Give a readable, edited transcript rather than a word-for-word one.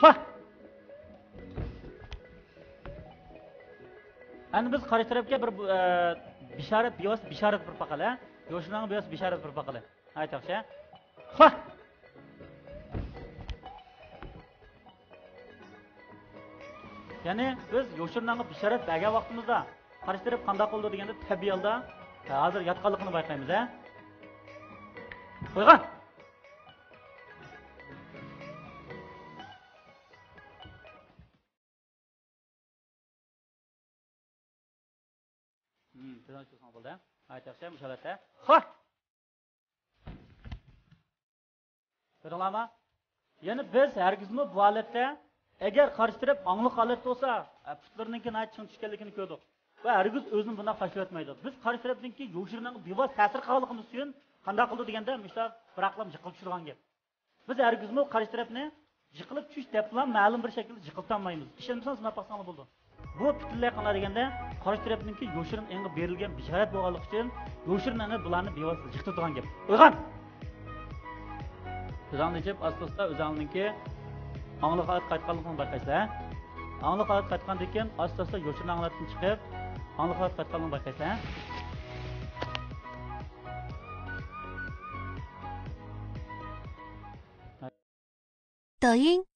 Ha. Endi biz qarshi tarafga bir bisharat, bevos bisharat bir paqala. Yoshlarning bevos bisharat bir paqala. Aytaqcha. Ha. Ya'ni biz yoshlarning bisharat bergan vaqtimizda qarshi taraf qanday qildi deganda tabiiy holda hozir yotganligini bayqaymiz, ha? Qo'ygan. Tezroq chiqsan bo'ldi. Aytaqcha, bu holatda. Ha. Ko'rdinglarmi? Ya'ni biz hargizmi bu holatda agar qarshi taraf ongli holatda bo'lsa, putlarininki na ching tushganligini ko'rdik. Va hargiz o'zini bundan tashlayotmaydi. Biz qarshi tarafninki yo'shirning bevos ta'sir qilganligimiz uchun qanday qildi deganda, mushlar biraqlam yiqilib tushirgan gap. Biz hargizmi qarshi tarafni yiqilib tush deb bilan ma'lum bir shaklda yiqiltolmaymiz. Ishonmasangiz nima qilsangiz bo'ldi. Bu butunlay qana deganda qarshi tarafninki yo'shirin enga berilgan bisharat bo'lganligi uchun yo'shirning bularni bevos yiqitadigan gap. O'ygan. O'zingni deb asosda o'zingninki ongli holat qaytganligini bayqaysa, ongli holat qaytgandan keyin asosda yo'shirning holatdan chiqib, ongli holat qaytganligini bayqaysa,抖音。